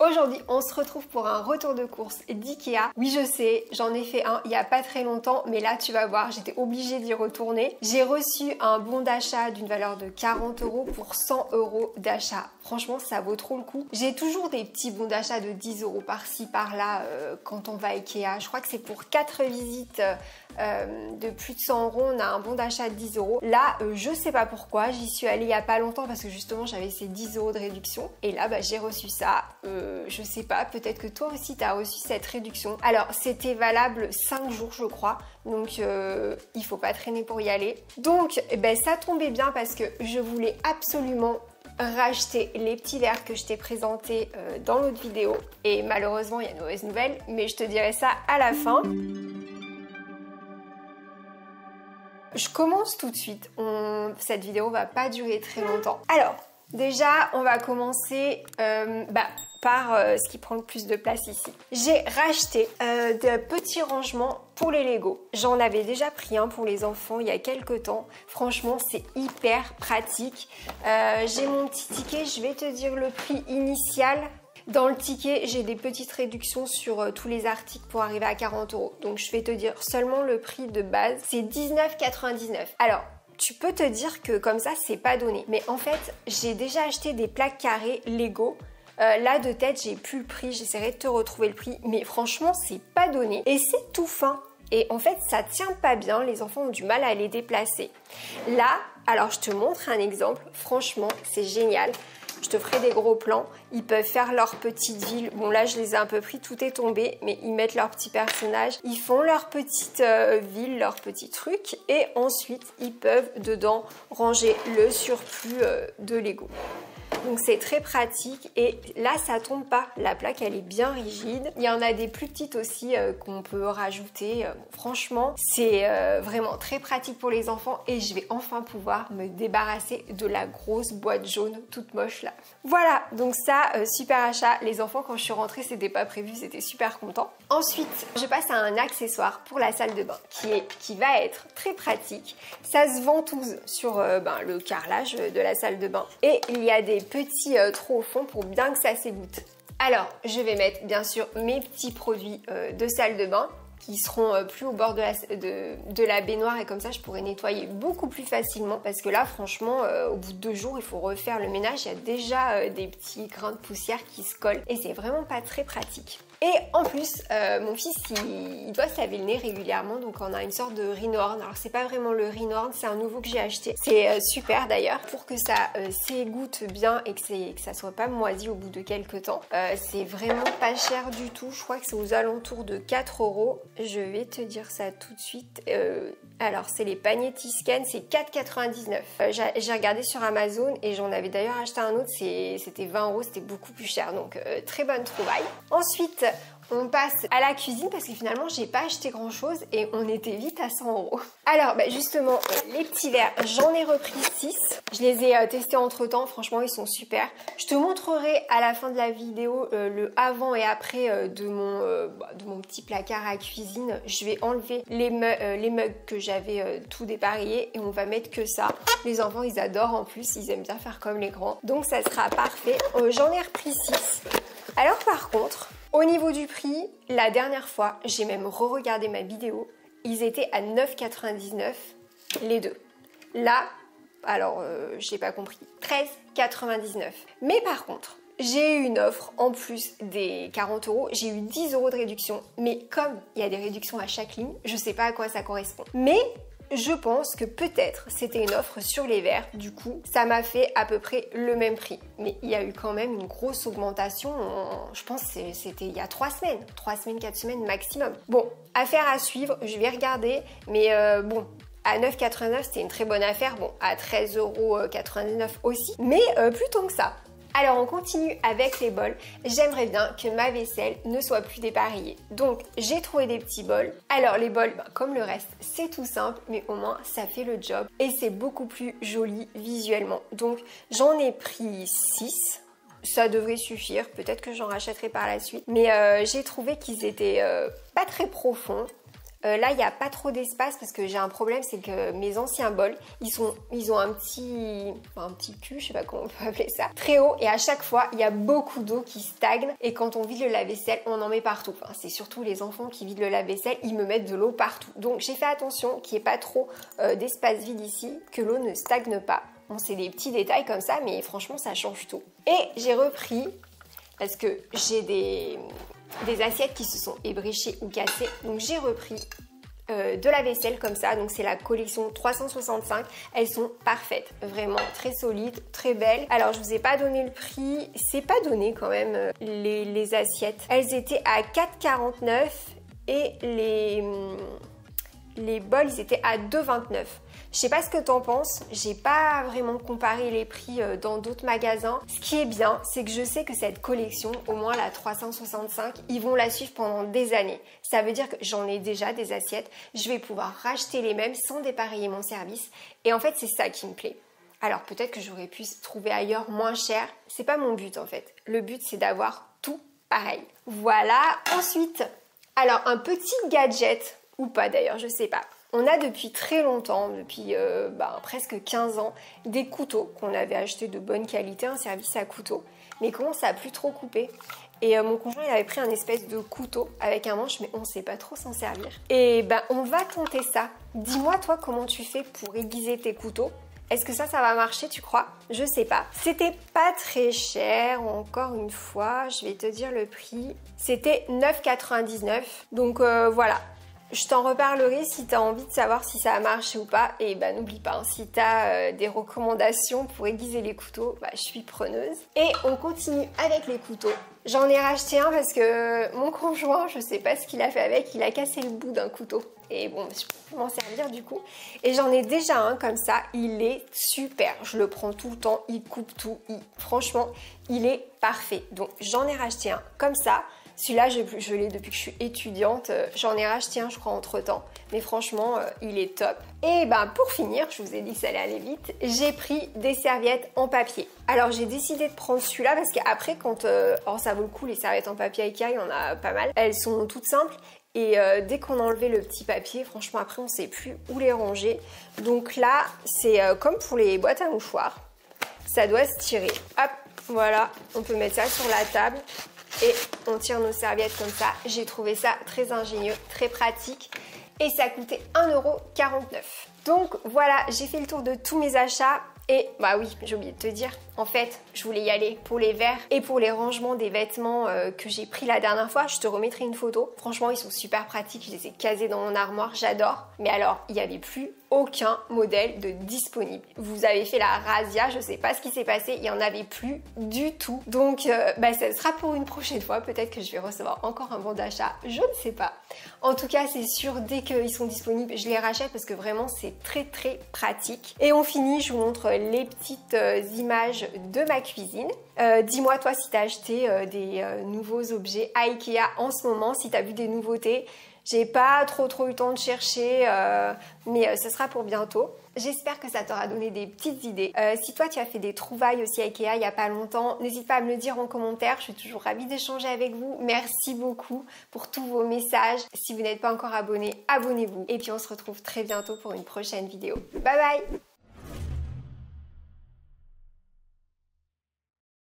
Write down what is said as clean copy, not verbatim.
Aujourd'hui, on se retrouve pour un retour de course d'IKEA. Oui, je sais, j'en ai fait un il y a pas très longtemps, mais là, tu vas voir, j'étais obligée d'y retourner. J'ai reçu un bon d'achat d'une valeur de 40 € pour 100 € d'achat. Franchement, ça vaut trop le coup. J'ai toujours des petits bons d'achat de 10 € par-ci, par-là quand on va à IKEA. Je crois que c'est pour 4 visites de plus de 100 €, on a un bon d'achat de 10 €. Là, je sais pas pourquoi, j'y suis allée il y a pas longtemps parce que justement, j'avais ces 10 € de réduction. Et là, j'ai reçu ça. Je sais pas, peut-être que toi aussi tu as reçu cette réduction. Alors c'était valable 5 jours je crois, donc il faut pas traîner pour y aller. Donc ça tombait bien parce que je voulais absolument racheter les petits verres que je t'ai présentés dans l'autre vidéo. Et malheureusement il y a une mauvaise nouvelle, mais je te dirai ça à la fin. Je commence tout de suite, cette vidéo va pas durer très longtemps. Alors, déjà on va commencer par ce qui prend le plus de place ici. J'ai racheté de petits rangements pour les Lego. J'en avais déjà pris un pour les enfants il y a quelques temps. Franchement, c'est hyper pratique. J'ai mon petit ticket, je vais te dire le prix initial. Dans le ticket, j'ai des petites réductions sur tous les articles pour arriver à 40 €. Donc je vais te dire seulement le prix de base, c'est 19,99 €. Alors, tu peux te dire que comme ça, c'est pas donné. Mais en fait, j'ai déjà acheté des plaques carrées Lego. Là de tête j'ai plus le prix, j'essaierai de te retrouver le prix, mais franchement c'est pas donné et c'est tout fin et en fait ça tient pas bien, les enfants ont du mal à les déplacer. Là, alors je te montre un exemple, franchement c'est génial, je te ferai des gros plans, ils peuvent faire leur petite ville, bon là je les ai un peu pris, tout est tombé, mais ils mettent leur petit personnage, ils font leur petite ville, leur petit truc et ensuite ils peuvent dedans ranger le surplus de Lego. Donc c'est très pratique et là ça tombe pas, la plaque elle est bien rigide. Il y en a des plus petites aussi qu'on peut rajouter. Franchement c'est vraiment très pratique pour les enfants et je vais enfin pouvoir me débarrasser de la grosse boîte jaune toute moche là. Voilà, donc ça super achat. Les enfants quand je suis rentrée c'était pas prévu, ils étaient super contents. Ensuite je passe à un accessoire pour la salle de bain qui va être très pratique. Ça se ventouse sur le carrelage de la salle de bain et il y a des petits trous au fond pour bien que ça s'égoutte. Alors, je vais mettre bien sûr mes petits produits de salle de bain qui seront plus au bord de la baignoire et comme ça je pourrai nettoyer beaucoup plus facilement parce que là franchement au bout de 2 jours il faut refaire le ménage, il y a déjà des petits grains de poussière qui se collent et c'est vraiment pas très pratique. Et en plus, mon fils, il doit se laver le nez régulièrement, donc on a une sorte de rhinhorn. Alors c'est pas vraiment le rhinhorn, c'est un nouveau que j'ai acheté. C'est super d'ailleurs, pour que ça s'égoutte bien et que ça soit pas moisi au bout de quelques temps. C'est vraiment pas cher du tout, je crois que c'est aux alentours de 4 €. Je vais te dire ça tout de suite. Alors c'est les paniers Tisken, c'est 4,99 €. J'ai regardé sur Amazon et j'en avais d'ailleurs acheté un autre, c'était 20 €, c'était beaucoup plus cher, donc très bonne trouvaille. Ensuite, on passe à la cuisine parce que finalement j'ai pas acheté grand chose et on était vite à 100 €. Alors justement les petits verres, j'en ai repris 6. Je les ai testés entre temps, franchement ils sont super. Je te montrerai à la fin de la vidéo le avant et après de mon petit placard à cuisine. Je vais enlever les mugs que j'avais tout dépareillés et on va mettre que ça. Les enfants ils adorent en plus, ils aiment bien faire comme les grands. Donc ça sera parfait. J'en ai repris 6. Alors par contre, au niveau du prix, la dernière fois, j'ai même re-regardé ma vidéo, ils étaient à 9,99 € les deux. Là, alors j'ai pas compris, 13,99 €. Mais par contre, j'ai eu une offre en plus des 40 €, j'ai eu 10 € de réduction, mais comme il y a des réductions à chaque ligne, je sais pas à quoi ça correspond. Mais je pense que peut-être c'était une offre sur les verres, du coup ça m'a fait à peu près le même prix. Mais il y a eu quand même une grosse augmentation, je pense que c'était il y a 3 semaines, 4 semaines maximum. Bon, affaire à suivre, je vais regarder, mais bon, à 9,89 € c'était une très bonne affaire, bon à 13,99 € aussi, mais plus tant que ça. Alors on continue avec les bols. J'aimerais bien que ma vaisselle ne soit plus dépareillée. Donc j'ai trouvé des petits bols. Alors les bols, comme le reste, c'est tout simple, mais au moins ça fait le job. Et c'est beaucoup plus joli visuellement. Donc j'en ai pris 6. Ça devrait suffire, peut-être que j'en rachèterai par la suite. Mais j'ai trouvé qu'ils étaient pas très profonds. Là, il n'y a pas trop d'espace parce que j'ai un problème, c'est que mes anciens bols, ils ont un petit cul, je sais pas comment on peut appeler ça, très haut, et à chaque fois, il y a beaucoup d'eau qui stagne, et quand on vide le lave-vaisselle, on en met partout. Enfin, c'est surtout les enfants qui vident le lave-vaisselle, ils me mettent de l'eau partout. Donc j'ai fait attention qu'il n'y ait pas trop d'espace vide ici, que l'eau ne stagne pas. Bon, c'est des petits détails comme ça, mais franchement, ça change tout. Et j'ai repris, parce que j'ai des assiettes qui se sont ébréchées ou cassées, donc j'ai repris de la vaisselle comme ça, donc c'est la collection 365, elles sont parfaites, vraiment très solides, très belles. Alors je vous ai pas donné le prix, c'est pas donné quand même les assiettes, elles étaient à 4,49 et les bols ils étaient à 2,29. Je sais pas ce que t'en penses, j'ai pas vraiment comparé les prix dans d'autres magasins. Ce qui est bien, c'est que je sais que cette collection, au moins la 365, ils vont la suivre pendant des années. Ça veut dire que j'en ai déjà des assiettes, je vais pouvoir racheter les mêmes sans dépareiller mon service. Et en fait, c'est ça qui me plaît. Alors peut-être que j'aurais pu trouver ailleurs moins cher, c'est pas mon but en fait. Le but c'est d'avoir tout pareil. Voilà, ensuite, alors un petit gadget, ou pas d'ailleurs, je sais pas. On a depuis très longtemps, depuis presque 15 ans, des couteaux qu'on avait achetés de bonne qualité, un service à couteau. Mais comment ça a plus trop coupé. Et mon conjoint il avait pris un espèce de couteau avec un manche, mais on ne sait pas trop s'en servir. Et on va tenter ça. Dis-moi toi comment tu fais pour aiguiser tes couteaux. Est-ce que ça va marcher, tu crois? Je sais pas. C'était pas très cher, encore une fois, je vais te dire le prix. C'était 9,99. Donc voilà. Je t'en reparlerai si tu as envie de savoir si ça a marché ou pas. Et n'oublie pas, hein, si tu as des recommandations pour aiguiser les couteaux, je suis preneuse. Et on continue avec les couteaux. J'en ai racheté un parce que mon conjoint, je sais pas ce qu'il a fait avec, il a cassé le bout d'un couteau. Et bon, je peux plus m'en servir du coup. Et j'en ai déjà un comme ça, il est super. Je le prends tout le temps, il coupe tout. Franchement, il est parfait. Donc j'en ai racheté un comme ça. Celui-là, je l'ai depuis que je suis étudiante. J'en ai racheté un, je crois, entre-temps. Mais franchement, il est top. Et pour finir, je vous ai dit que ça allait aller vite, j'ai pris des serviettes en papier. Alors, j'ai décidé de prendre celui-là parce qu'après, alors ça vaut le coup, les serviettes en papier Ikea, il y en a pas mal. Elles sont toutes simples. Et dès qu'on a enlevé le petit papier, franchement, après, on ne sait plus où les ranger. Donc là, c'est comme pour les boîtes à mouchoirs. Ça doit se tirer. Hop, voilà. On peut mettre ça sur la table. Et on tire nos serviettes comme ça. J'ai trouvé ça très ingénieux, très pratique. Et ça coûtait 1,49 €. Donc voilà, j'ai fait le tour de tous mes achats. Et oui, j'ai oublié de te dire, en fait, je voulais y aller pour les verres et pour les rangements des vêtements que j'ai pris la dernière fois. Je te remettrai une photo. Franchement, ils sont super pratiques. Je les ai casés dans mon armoire, j'adore. Mais alors, il n'y avait plus aucun modèle de disponible. Vous avez fait la razzia, je sais pas ce qui s'est passé, il n'y en avait plus du tout. Donc, ça sera pour une prochaine fois. Peut-être que je vais recevoir encore un bon d'achat, je ne sais pas. En tout cas, c'est sûr, dès qu'ils sont disponibles, je les rachète parce que vraiment, c'est très très pratique. Et on finit, je vous montre les petites images de ma cuisine. Dis-moi toi si tu as acheté des nouveaux objets à Ikea en ce moment, si tu as vu des nouveautés. J'ai pas trop eu le temps de chercher, mais ce sera pour bientôt. J'espère que ça t'aura donné des petites idées. Si toi tu as fait des trouvailles aussi à Ikea il n'y a pas longtemps, n'hésite pas à me le dire en commentaire. Je suis toujours ravie d'échanger avec vous. Merci beaucoup pour tous vos messages. Si vous n'êtes pas encore abonné, abonnez-vous. Et puis on se retrouve très bientôt pour une prochaine vidéo. Bye bye!